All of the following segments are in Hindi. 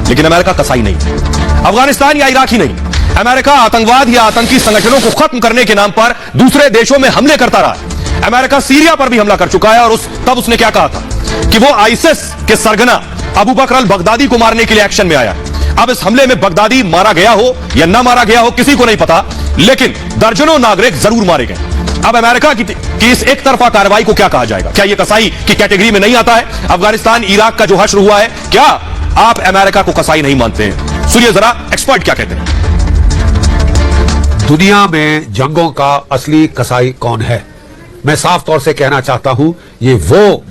लेकिन अमेरिका कसाई नहीं। अफगानिस्तान या इराक ही नहीं, अमेरिका आतंकवाद या आतंकी संगठनों को खत्म करने के नाम पर दूसरे देशों में हमले करता रहा। अमेरिका सीरिया पर भी हमला कर चुका है और तब उसने क्या कहा था कि वो आईएसआईएस के सरगना अबू बकर अल बगदादी को मारने के लिए एक्शन में आया। अब इस हमले में बगदादी मारा गया हो या ना मारा गया हो किसी को नहीं पता, लेकिन दर्जनों नागरिक जरूर मारे गए। अब अमेरिका की इस एक तरफा कार्रवाई को क्या कहा जाएगा? क्या यह कसाई की कैटेगरी में नहीं आता है? अफगानिस्तान इराक का जो हश्र हुआ है, क्या आप अमेरिका को कसाई नहीं मानते हैं? सुनिए जरा एक्सपर्ट क्या कहते हैं। दुनिया में जंगों का असली कसाई कौन है? मैं साफ तौर से कहना चाहता हूं, ये वो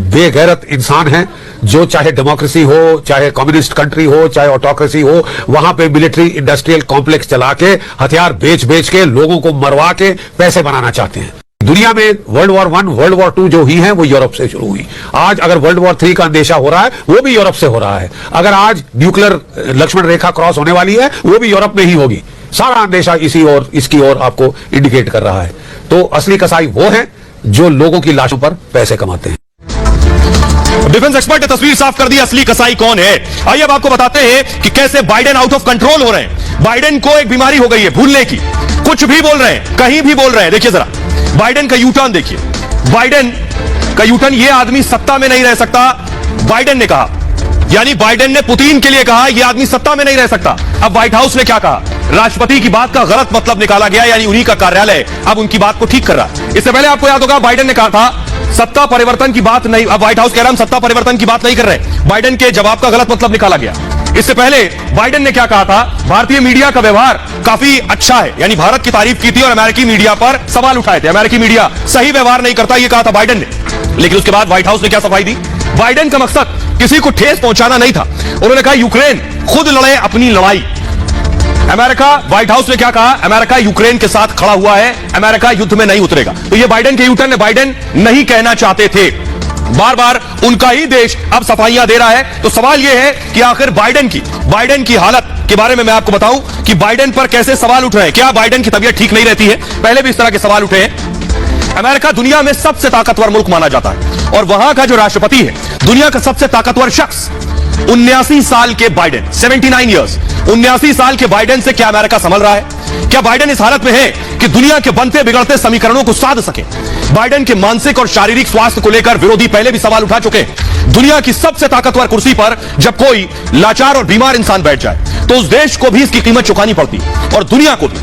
बेगैरत इंसान हैं जो चाहे डेमोक्रेसी हो, चाहे कम्युनिस्ट कंट्री हो, चाहे ऑटोक्रेसी हो, वहां पे मिलिट्री इंडस्ट्रियल कॉम्प्लेक्स चला के हथियार बेच बेच के लोगों को मरवा के पैसे बनाना चाहते हैं। दुनिया में वर्ल्ड वॉर 1, वर्ल्ड वॉर 2 जो हुई है वो यूरोप से शुरू हुई। आज अगर वर्ल्ड वॉर 3 का अंदेशा हो रहा है वो भी यूरोप से हो रहा है। अगर आज न्यूक्लियर लक्ष्मण रेखा क्रॉस होने वाली है वो भी यूरोप में ही होगी। सारा अंदेशा इसकी ओर आपको इंडिकेट कर रहा है। तो असली कसाई वो है जो लोगों की लाशों पर पैसे कमाते हैं। डिफेंस एक्सपर्ट ने तस्वीर साफ कर दी, असली कसाई कौन है। आइए अब आपको बताते हैं कि कैसे बाइडेन आउट ऑफ कंट्रोल हो रहे हैं। बाइडेन को एक बीमारी हो गई है भूलने की, कुछ भी बोल रहे हैं, कहीं भी बोल रहे हैं। देखिए जरा बाइडेन का यूटर्न देखिए, बाइडेन का यूटर्न। ये आदमी सत्ता में नहीं रह सकता, बाइडेन ने कहा। यानी बाइडेन ने पुतिन के लिए कहा यह आदमी सत्ता में नहीं रह सकता। अब व्हाइट हाउस ने क्या कहा? राष्ट्रपति की बात का गलत मतलब निकाला गया, यानी उन्हीं का कार्यालय अब उनकी बात को ठीक कर रहा है। इससे पहले आपको याद होगा बाइडेन ने कहा था सत्ता परिवर्तन की बात नहीं, अब व्हाइट हाउस कह रहा हम सत्ता परिवर्तन की बात नहीं कर रहे। बाइडेन के जवाब का गलत मतलब निकाला गया। इससे पहले बाइडेन ने क्या कहा था? भारतीय मीडिया का व्यवहार काफी अच्छा है, यानी भारत की तारीफ की थी और अमेरिकी मीडिया पर सवाल उठाए थे। अमेरिकी मीडिया सही व्यवहार नहीं करता, यह कहा था बाइडेन ने। लेकिन उसके बाद व्हाइट हाउस ने क्या सफाई दी? बाइडेन का मकसद किसी को ठेस पहुंचाना नहीं था। उन्होंने कहा यूक्रेन खुद लड़े अपनी लड़ाई। अमेरिका, व्हाइट हाउस ने क्या कहा? अमेरिका यूक्रेन के साथ खड़ा हुआ है, अमेरिका युद्ध में नहीं उतरेगा। तो ये बाइडेन के यूटर्न ने बाइडेन नहीं कहना चाहते थे। बार बार उनका ही देश अब सफाइयां दे रहा है। तो सवाल यह है कि आखिर बाइडेन की हालत के बारे में मैं आपको बताऊं कि बाइडेन पर कैसे सवाल उठ रहे हैं। क्या बाइडेन की तबीयत ठीक नहीं रहती है? पहले भी इस तरह के सवाल उठे हैं। अमेरिका दुनिया में सबसे ताकतवर मुल्क माना जाता है और वहां का जो राष्ट्रपति है दुनिया का सबसे ताकतवर शख्स 79 साल के बाइडेन, 79 इयर्स, 79 साल के बाइडेन से क्या अमेरिका संभल रहा है? क्या बाइडेन इस हालत में है कि दुनिया के बनते बिगड़ते समीकरणों को साध सके? बाइडेन के मानसिक और शारीरिक स्वास्थ्य को लेकर विरोधी पहले भी सवाल उठा चुके हैं। दुनिया की सबसे ताकतवर कुर्सी पर जब कोई लाचार और बीमार इंसान बैठ जाए तो उस देश को भी इसकी कीमत चुकानी पड़ती है और दुनिया को भी।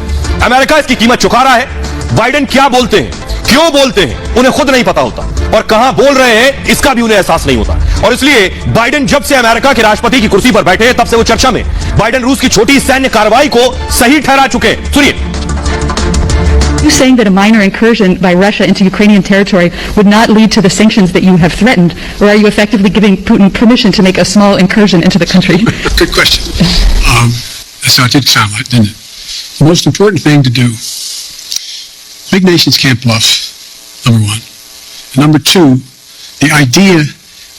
अमेरिका इसकी कीमत चुका रहा है। बाइडेन क्या बोलते हैं, क्यों बोलते हैं, उन्हें खुद नहीं पता होता और कहां बोल रहे हैं इसका भी उन्हें एहसास नहीं होता। और इसलिए बाइडेन जब से अमेरिका के राष्ट्रपति की कुर्सी पर बैठे हैं तब से वो चर्चा में। बाइडेन रूस की छोटी सैन्य कार्रवाई को सही ठहरा चुके हैं। सुनिए। You saying that a minor incursion by Russia into Ukrainian territory would not lead to the sanctions that you have threatened, or are you effectively giving Putin permission to make a small incursion into the country? Good question. That's how it did sound like, didn't it? The most important thing to do. Big nations can't bluff, number one. And number two, the idea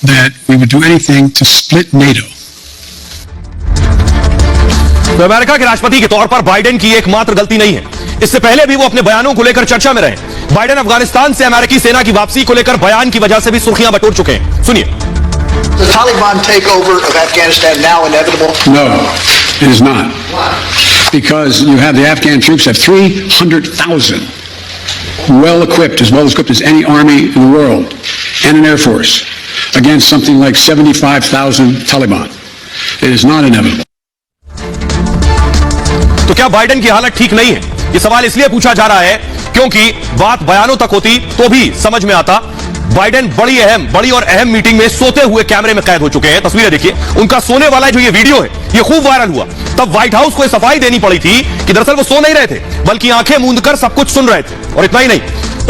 that we would do anything to split NATO. तो अमेरिका के राष्ट्रपति के तौर पर बाइडेन की एकमात्र गलती नहीं है। इससे पहले भी वो अपने बयानों को लेकर चर्चा में रहे। बाइडेन अफगानिस्तान से अमेरिकी सेना की वापसी को लेकर बयान की वजह से भी सुर्खियां बटोर चुके हैं। सुनिए। The Taliban takeover of Afghanistan now inevitable? No, it is not. Because you have the Afghan troops have 300,000 well equipped as any army in the world, and an air force against something like 75,000 Taliban. It is not inevitable. तो क्या बाइडेन की हालत ठीक नहीं है? यह सवाल इसलिए पूछा जा रहा है क्योंकि बात बयानों तक होती तो भी समझ में आता। बाइडेन बड़ी और अहम मीटिंग में सोते हुए कैमरे में कैद हो चुके हैं। तस्वीरें देखिए, उनका सोने वाला जो ये वीडियो है ये खूब वायरल हुआ। तब व्हाइट हाउस को सफाई देनी पड़ी थी कि दरअसल वो सो नहीं रहे थे बल्कि आंखें मूंद कर सब कुछ सुन रहे थे। और इतना ही नहीं,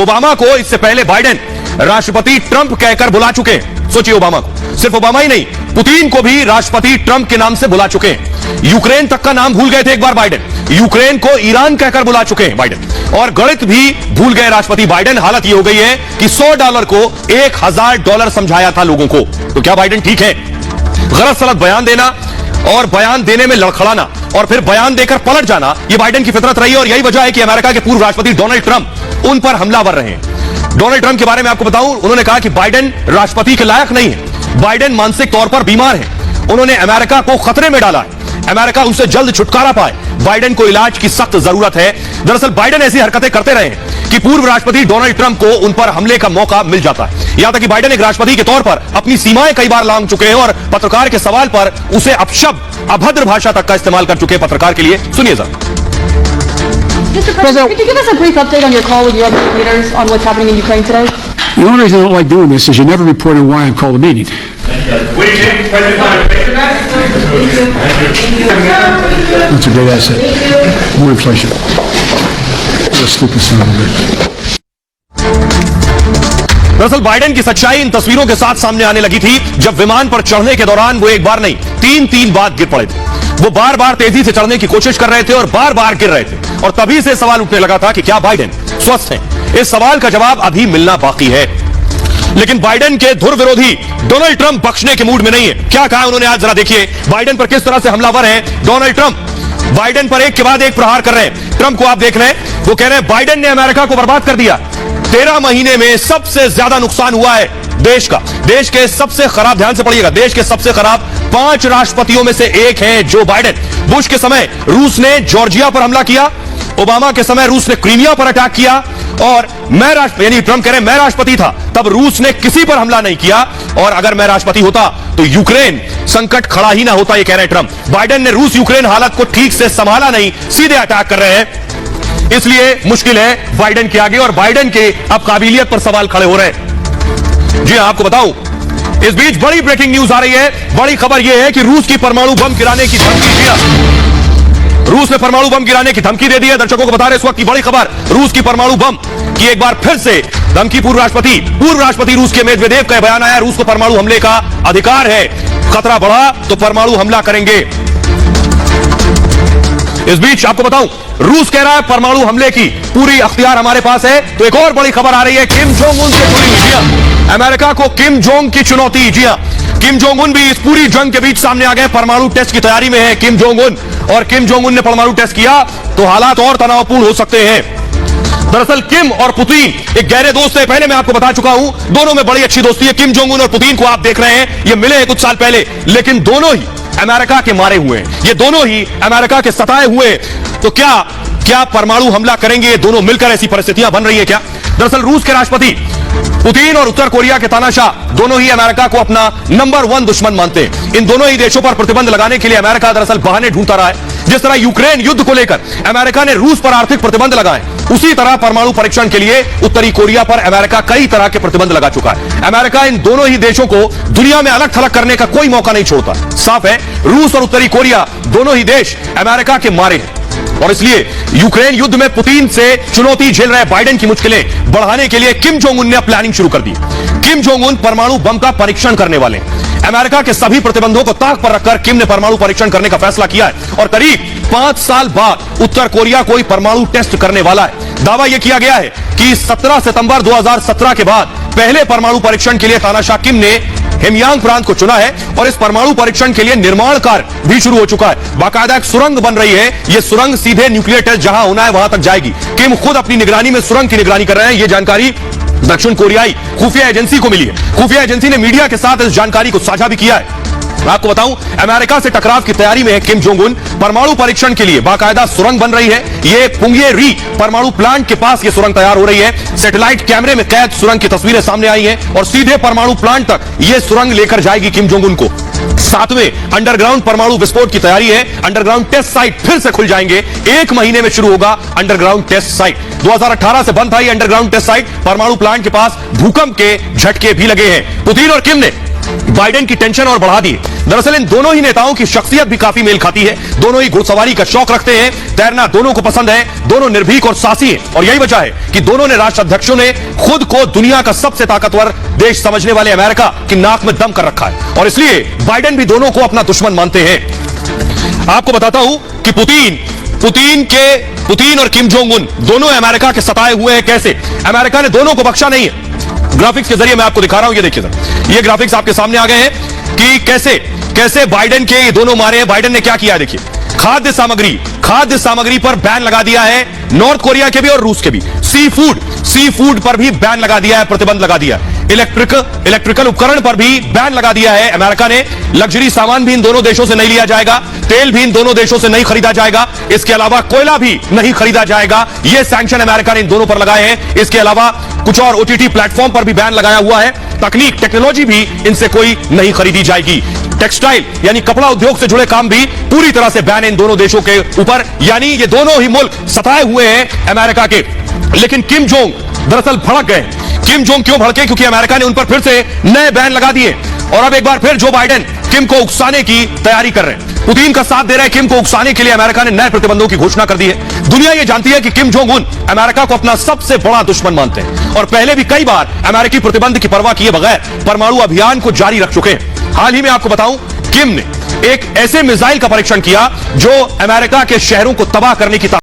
ओबामा को इससे पहले बाइडेन राष्ट्रपति ट्रंप कहकर बुला चुके हैं। सोचिए, ओबामा को, सिर्फ ओबामा ही नहीं, पुतिन को भी राष्ट्रपति ट्रंप के नाम से बुला चुके हैं। यूक्रेन तक का नाम भूल गए थे एक बार बाइडेन, यूक्रेन को ईरान कहकर बुला चुके हैं बाइडेन। और गणित भी भूल गए राष्ट्रपति बाइडेन। हालत ये हो गई है कि $100 को $1000 समझाया था लोगों को। तो क्या बाइडेन ठीक है? गलत सलत बयान देना और बयान देने में लड़खड़ाना और फिर बयान देकर पलट जाना, यह बाइडेन की फितरत रही है। और यही वजह है कि अमेरिका के पूर्व राष्ट्रपति डोनाल्ड ट्रंप उन पर हमलावर रहे हैं। डोनाल्ड ट्रंप के बारे में आपको बताऊं, उन्होंने कहा कि बाइडेन राष्ट्रपति के लायक नहीं है, बाइडेन मानसिक तौर पर बीमार है उन्होंने अमेरिका को खतरे में डाला है। अमेरिका उनसे जल्द छुटकारा पाए, बाइडेन को इलाज की सख्त जरूरत है। दरअसल बाइडेन ऐसी हरकतें करते रहे हैं कि पूर्व राष्ट्रपति डोनाल्ड ट्रंप को उन पर हमले का मौका मिल जाता है। यहां तक कि बाइडेन एक राष्ट्रपति के तौर पर अपनी सीमाएं कई बार लांघ चुके हैं और पत्रकार के सवाल पर उसे अपशब्द, अभद्र भाषा तक का इस्तेमाल कर चुके हैं पत्रकार के लिए। सुनिए जरा। Mr. President, could you give us a brief update on your call with European leaders on what's happening in Ukraine today? The only reason I don't like doing this is you never report on why I called a meeting. That's a great asset. More inflation. What a stupid son of a bitch. दरअसल बाइडेन की सच्चाई इन तस्वीरों के साथ सामने आने लगी थी जब विमान पर चढ़ने के दौरान वो एक बार नहीं, तीन बार गिर पड़े थे। वो बार बार तेजी से चढ़ने की कोशिश कर रहे थे और बार बार गिर रहे थे, और तभी से सवाल उठने लगा था कि क्या बाइडेन स्वस्थ हैं? इस सवाल का जवाब अभी मिलना बाकी है। लेकिन बाइडेन के धुर विरोधी डोनाल्ड ट्रंप बख्शने के मूड में नहीं है। क्या कहा उन्होंने आज, जरा देखिए बाइडेन पर किस तरह से हमलावर हैं डोनाल्ड ट्रंप। बाइडेन पर एक के बाद एक प्रहार कर रहे हैं। ट्रंप को आप देख रहे हैं, वो कह रहे हैं बाइडेन ने अमेरिका को बर्बाद कर दिया। 13 महीने में सबसे ज्यादा नुकसान हुआ है देश का। देश के सबसे खराब, ध्यान से पढ़िएगा, देश के सबसे खराब 5 राष्ट्रपतियों में से एक है जो बाइडेन। बुश के समय रूस ने जॉर्जिया पर हमला किया, ओबामा के समय रूस ने क्रीमिया पर अटैक किया, और मैं यानी ट्रंप कह रहे हैं मैं राष्ट्रपति था तब रूस ने किसी पर हमला नहीं किया, और अगर मैं राष्ट्रपति होता तो यूक्रेन संकट खड़ा ही ना होता, ये कह रहे हैं ट्रंप। बाइडेन ने रूस यूक्रेन हालत को ठीक से संभाला नहीं, सीधे अटैक कर रहे हैं। इसलिए मुश्किल है बाइडेन के आगे, और बाइडेन के अब काबिलियत पर सवाल खड़े हो रहे हैं। जी हां, आपको बताऊं, इस बीच बड़ी ब्रेकिंग न्यूज आ रही है। बड़ी खबर यह है कि रूस की परमाणु बम गिराने की धमकी दिया। रूस ने परमाणु बम गिराने की धमकी दे दी है। दर्शकों को बता रहे इस वक्त की बड़ी खबर, रूस की परमाणु बम की एक बार फिर से धमकी। पूर्व राष्ट्रपति रूस के मेदवेदेव का बयान आया, रूस को परमाणु हमले का अधिकार है, खतरा बढ़ा तो परमाणु हमला करेंगे। इस बीच आपको बताऊं, रूस कह रहा है परमाणु हमले की पूरी अख्तियार हमारे पास है। तो एक और बड़ी खबर आ रही है किम जोंग उन से जुड़ी हुई। अमेरिका को किम जोंग की चुनौती। जी हां, किम जोंग उन भी इस पूरी जंग के बीच सामने आ गए। परमाणु टेस्ट की तैयारी में है किम जोंग उन, और किम जोंग उन ने परमाणु टेस्ट किया तो हालात और तनावपूर्ण हो सकते हैं। दरअसल किम और पुतिन एक गहरे दोस्त है, पहले मैं आपको बता चुका हूं, दोनों में बड़ी अच्छी दोस्ती है। किम जोंग उन और पुतिन को आप देख रहे हैं, ये मिले हैं कुछ साल पहले, लेकिन दोनों ही अमेरिका के मारे हुए हैं, ये दोनों ही अमेरिका के सताए हुए। तो क्या परमाणु हमला करेंगे ये दोनों मिलकर? ऐसी परिस्थितियां बन रही है क्या? दरअसल रूस के राष्ट्रपति पुतिन और उत्तर कोरिया के तानाशाह दोनों ही अमेरिका को अपना नंबर 1 दुश्मन मानते हैं। इन दोनों ही देशों पर प्रतिबंध लगाने के लिए अमेरिका दरअसल बहाने ढूंढता रहा है। जिस तरह यूक्रेन युद्ध को लेकर अमेरिका ने रूस पर आर्थिक प्रतिबंध लगाए, उसी तरह परमाणु परीक्षण के लिए उत्तरी कोरिया पर अमेरिका कई तरह के प्रतिबंध लगा चुका है। अमेरिका इन दोनों ही देशों को दुनिया में अलग थलग करने का कोई मौका नहीं छोड़ता। साफ है, रूस और उत्तरी कोरिया दोनों ही देश अमेरिका के मारे हैं, और इसलिए यूक्रेन युद्ध में पुतिन से चुनौती झेल रहे बाइडेन की मुश्किलें बढ़ाने के लिए किम जोंग उन ने प्लानिंग शुरू कर दी। किम जोंग उन परमाणु बम का परीक्षण करने वाले हैं। अमेरिका के सभी प्रतिबंधों को ताक पर रखकर किम ने परमाणु परीक्षण करने का फैसला किया है, और करीब 5 साल बाद उत्तर कोरिया कोई परमाणु टेस्ट करने वाला है। दावा यह किया गया है कि 17 सितंबर 2017 के बाद पहले परमाणु परीक्षण के लिए तानाशाह किम ने हेमयांग प्रांत को चुना है, और इस परमाणु परीक्षण के लिए निर्माण कार्य भी शुरू हो चुका है। बाकायदा एक सुरंग बन रही है, यह सुरंग सीधे न्यूक्लियर टेस्ट जहां होना है वहां तक जाएगी। किम खुद अपनी निगरानी में सुरंग की निगरानी कर रहे हैं। यह जानकारी दक्षिण कोरियाई खुफिया एजेंसी को मिली है। खुफिया एजेंसी ने मीडिया के साथ इस जानकारी को साझा भी किया है। मैं आपको बताऊं, अमेरिका से टकराव की तैयारी में है किम जोंग उन। परमाणु परीक्षण के लिए बाकायदा सुरंग बन रही है। ये पुंगेरी परमाणु प्लांट के पास ये सुरंग तैयार हो रही है। सैटेलाइट कैमरे में कैद सुरंग की तस्वीरें सामने आई हैं, और सीधे परमाणु प्लांट तक ये सुरंग लेकर जाएगी किम जोंग उन को। 7वें अंडरग्राउंड परमाणु विस्फोट की तैयारी है। अंडरग्राउंड टेस्ट साइट फिर से खुल जाएंगे, 1 महीने में शुरू होगा अंडरग्राउंड टेस्ट साइट। 2018 से बंद था ये अंडरग्राउंड टेस्ट साइट। परमाणु प्लांट के पास भूकंप के झटके भी लगे हैं। पुतिन और किम ने बाइडेन की टेंशन और बढ़ा दी। दरअसल इन दोनों ही नेताओं की शख्सियत भी काफी मेल खाती है। दोनों ही घुड़सवारी का शौक रखते हैं, तैरना दोनों को पसंद है, दोनों निर्भीक और साहसी हैं, और यही वजह है कि दोनों ने राष्ट्राध्यक्षों ने खुद को दुनिया का सबसे ताकतवर देश समझने वाले अमेरिका की नाक में दम कर रखा है, और इसलिए बाइडेन भी दोनों को अपना दुश्मन मानते हैं। आपको बताता हूं कि पुतिन और किम जोंग उन दोनों अमेरिका के सताए हुए हैं। कैसे? अमेरिका ने दोनों को बख्शा नहीं है। ग्राफिक्स के जरिए मैं आपको दिखा रहा हूं, ये देखिए सर, ये ग्राफिक्स आपके सामने आ गए हैं कि कैसे बाइडेन के ये दोनों मारे हैं। बाइडेन ने क्या किया है देखिए, खाद्य सामग्री पर बैन लगा दिया है, नॉर्थ कोरिया के भी और रूस के भी। सी फूड पर भी बैन लगा दिया है, प्रतिबंध लगा दिया है। इलेक्ट्रिकल उपकरण पर भी बैन लगा दिया है अमेरिका ने। लग्जरी सामान भी इन दोनों देशों से नहीं लिया जाएगा, तेल भी इन दोनों देशों से नहीं खरीदा जाएगा, इसके अलावा कोयला भी नहीं खरीदा जाएगा। यह सैंक्शन अमेरिका ने इन दोनों पर लगाए हैं। इसके अलावा कुछ और ओटीटी प्लेटफॉर्म पर भी बैन लगाया हुआ है। टेक्नोलॉजी भी इनसे कोई नहीं खरीदी जाएगी। टेक्सटाइल यानी कपड़ा उद्योग से जुड़े काम भी पूरी तरह से बैन इन दोनों देशों के ऊपर, यानी ये दोनों ही मुल्क सताए हुए हैं अमेरिका के। लेकिन किम जोंग दरअसल भड़क गए। किम जोंग क्यों भड़के? क्योंकि अमेरिका ने उन पर फिर से नए बैन लगा दिए और अब एक बार फिर जो बाइडेन किम को उकसाने की तैयारी कर रहे हैं। पुतिन का साथ दे रहे हैं किम को उकसाने के लिए अमेरिका ने नए प्रतिबंधों की घोषणा कर दी है। दुनिया यह जानती है कि किम जोंग उन अमेरिका को अपना सबसे बड़ा दुश्मन मानते हैं और पहले भी कई बार अमेरिकी प्रतिबंध की परवाह किए बगैर परमाणु अभियान को जारी रख चुके हैं। हाल ही में आपको बताऊं, किम ने एक ऐसे मिसाइल का परीक्षण किया जो अमेरिका के शहरों को तबाह करने की